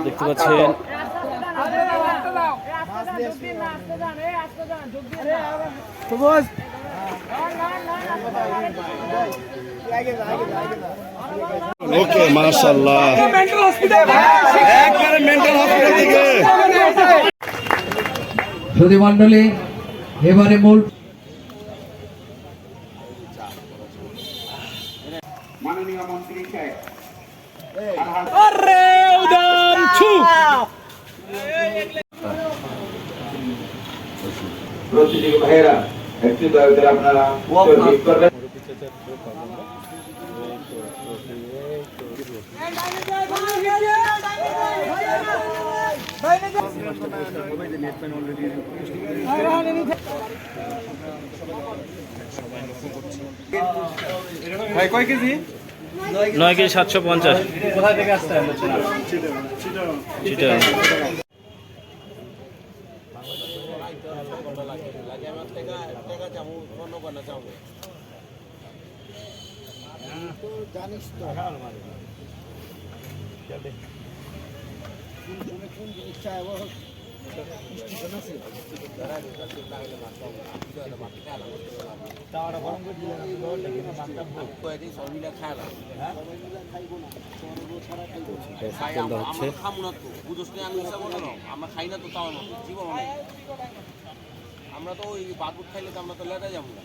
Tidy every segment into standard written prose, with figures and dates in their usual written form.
দেখতে পাচ্ছেন ওকে মাশাআল্লাহ একবারে মেন্টাল হসপিটাল থেকে সুধী মণ্ডলী এবারে মূল মাননীয় মন্ত্রী সাহেব আরে উদান ছু প্রতিযোগী ভাইরা একটু দয়া করে আপনারা ঠিক করবেন। ভাই কয় কেজি 9 কেজি 750 কোথা থেকে আসছে চিটাগাং জানিস তো কোন জিনিস চাইব আমরা তো ওই বাদুর খাইলে তো আমরা তো লেটা যাবো না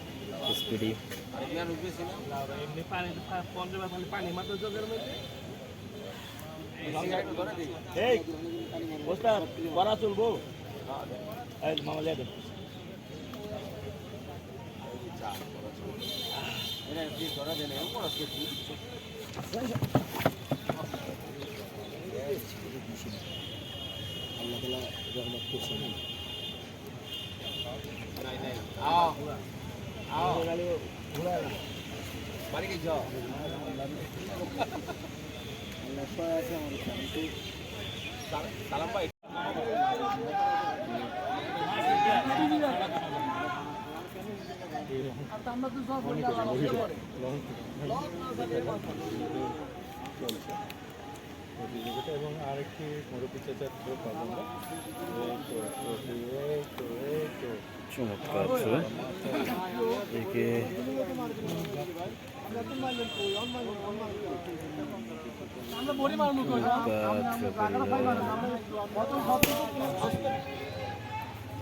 চলবো মামা লেটে সালাম ভাই এবং আরেকটি মুরব্বী চাচার চমৎকার একে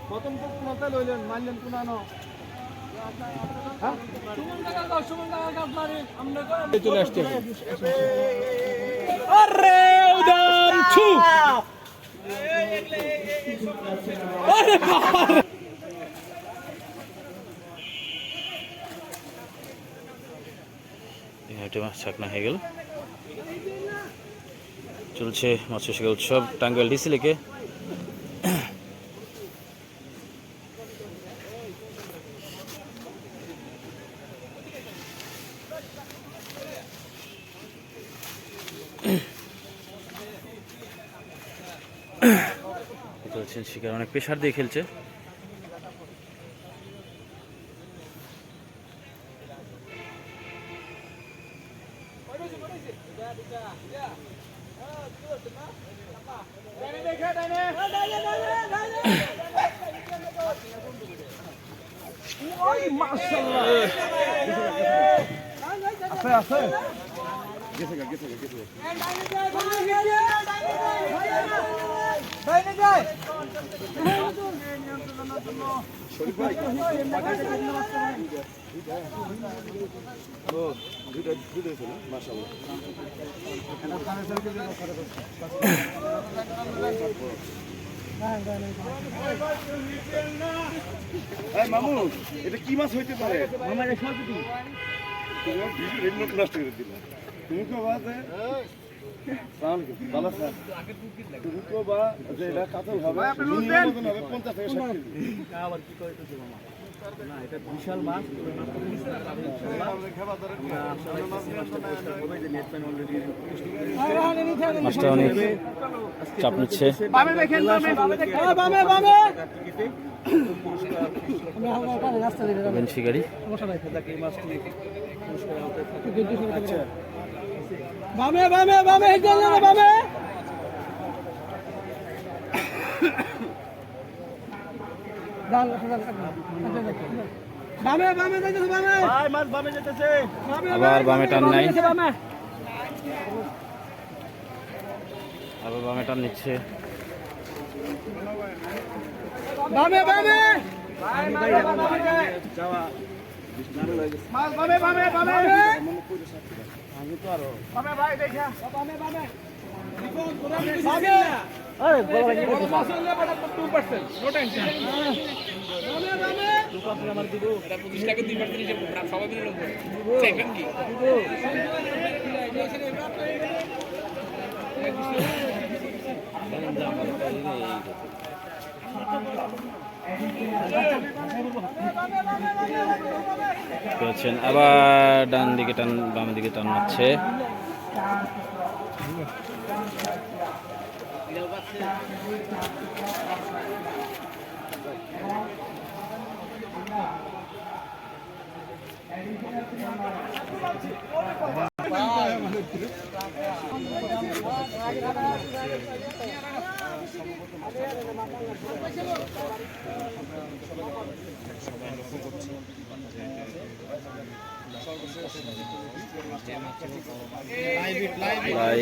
প্রথম তো কোনটা লইলেন মানলেন কোনানো চলে আসছে আরে উদান ছু আরে ছাকনা হয়ে গেল চলছে মৎস্য শিকার উৎসব টাঙ্গাইল ডিসি লেকে খেলছেন শিকার অনেক প্রেশার দিয়ে খেলছে মামু এটা কি মাছ হইতে পারে তুমি কো বাজে ভালো স্যার তুমি কো বা যে এটা কাতল হবে মিনিমাম হবে 50 থেকে 60 কেজি আবার কি কইতেছে মামা না এটা বিশাল মাছ মাছটা অনেক চাপ নিচ্ছে শিকারি বামে বামে বামে হেঁটে না বামে বামে বামে যাইতেছে বামে ভাই মাছ বামে যেতেছে আবার বামে টান নাই, বামে আবার বামে টান নিচ্ছে। বামে বামে যাওয়া মাছ বামে বামে বামে বামে ভাই দেখা বামে বামে বামে আরে বড় মাছ হলে বড় 2% নো টেনশন বামে বামে 2% আমার দিব এটা 25 টাকা 2% হিসাব সবাই মিলে নেব চাইবেন কি করছেন আবার ডান দিকে টান বাম দিকে টান মারছে। লাইভ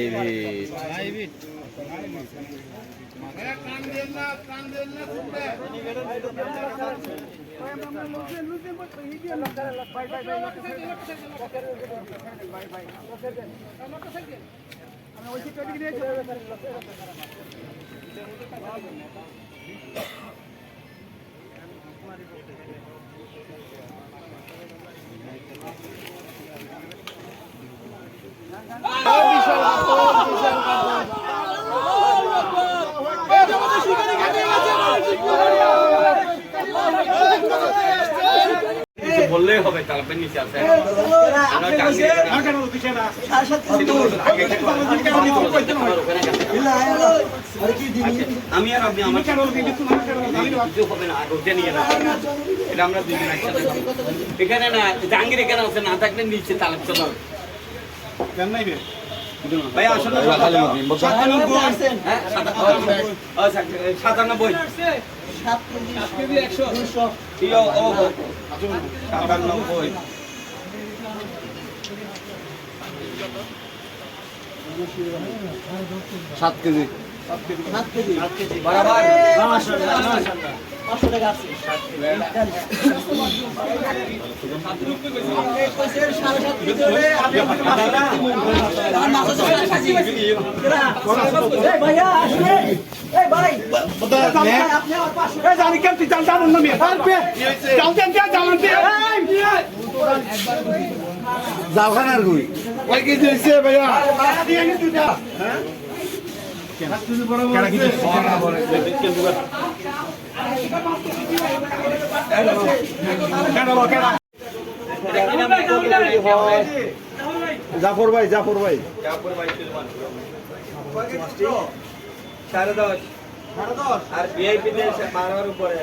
বললেই হবে তালপের নিচে আছে আমি আর আপনি আমার কিছু হবে না রোদে নিয়ে না এটা আমরা দুজন একসাথে এখানে না জাহাঙ্গীর এখানে আছে না থাকলে নিচে তালেব চলো ভাই আসলে 97 7 কেজি বরাবর 500 টাকা আছে ভাইয়া আসলে এই ভাই আপনি আর 500 জানি কেন তুই জানতা না আমি জানতেন কে জানতে জালখানার গুই ওই কি দিছে ভাইয়া ভাড়া দিয়ে নি তুই হ্যাঁ জাফর ভাই জাফর ভাই 10.5 আর ভিআইপি তে 12 এর উপরে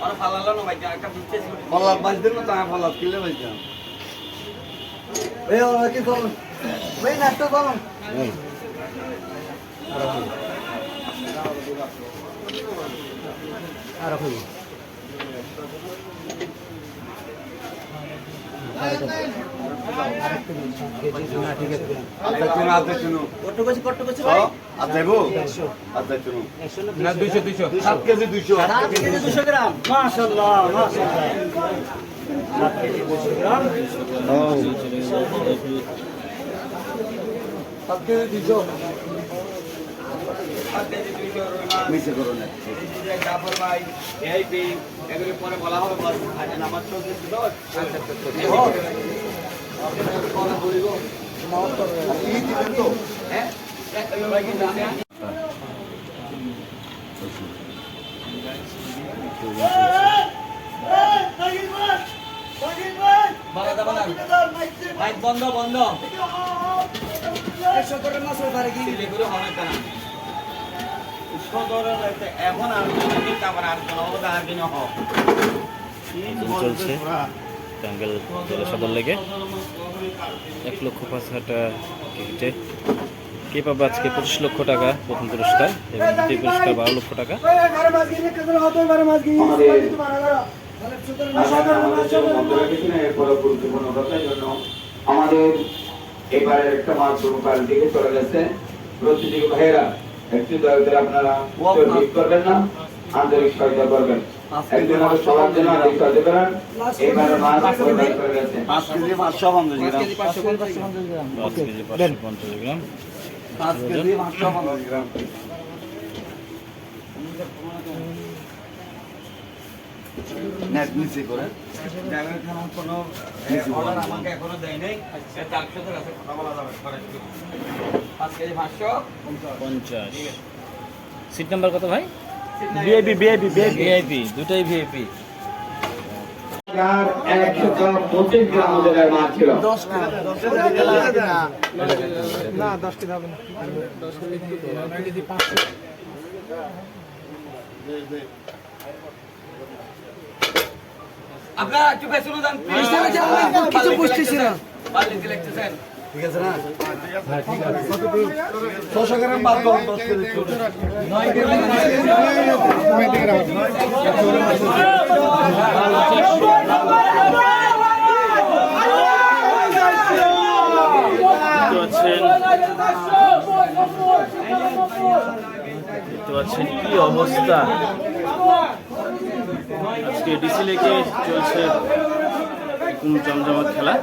আর ফালালো না ভাই একটা পিছে ছিল ফলাপ বাজ দিন না তা ফলাপ কিলে বাজ দাও এই ওরা কি করুন ভাই নাস্তা করুন আর রাখুন কত কইছে ভাই আর দেবো আর দেখো না 200 7 কেজি 200 7 কেজি 200 গ্রাম মাশাআল্লাহ মাশাআল্লাহ 7 কেজি 200 গ্রাম 7 কেজি 200 মিশে করো না জাফর ভাই ভিআইপি এগুলো পরে বলা হবে বস আজ নামাজ চলতেছিল হ্যাঁ বন্ধ বন্ধ একশো করে মাছ পারে কি এগুলো হবে না এখন আর আবার আর কোনো আর কিনা হোক চলছে টাঙ্গাইল জেলা সদর লেগে 1,05,000 টাকা টিকিটে কে পাবে আজকে 25 লক্ষ টাকা প্রথম পুরস্কার এবং দ্বিতীয় পুরস্কার 12 লক্ষ টাকা। আমাদের এবারের একটা মাছ প্রকার দিকে চলে গেছে। প্রতিটি ভাইয়েরা একটু দয়া করে আপনারা ঠিক করবেন না, আন্তরিক সহায়তা করবেন। একজন আমাদের সবার জন্য আন্তরিক সহায়তা করেন। এবারে মাছ প্রকার চলে গেছে 5 কেজি 550 গ্রাম 5 কেজি 550 গ্রাম 5 কেজি 550 গ্রাম নেট নিচে করে ড্রাইভার খানা কোনো অর্ডার আমাকে এখনো দেয় নাই। তার সাথে আছে কথা বলা যাবে সরাসরি 5 কেজি 550 সিট নাম্বার কত ভাই? ভিআইপি ভিআইপি ভিআইপি, দুটাই ভিআইপি। 125 গ্রাম ওজনের মাছ ছিল। না 10 কেজি হবে না 10 কেজি 500 আপনারা একটু পেছনে যান প্লিজ। কিছু বুঝতেছি না। বালতি লিখতেছেন ঠিক আছে না? হ্যাঁ ঠিক আছে। 600 গ্রাম মাছ 10 কেজি ছোট 9 কেজি দেখতে পাচ্ছেন কি অবস্থা আজকে ডিসি লেকে চলছে জমজমাট খেলা।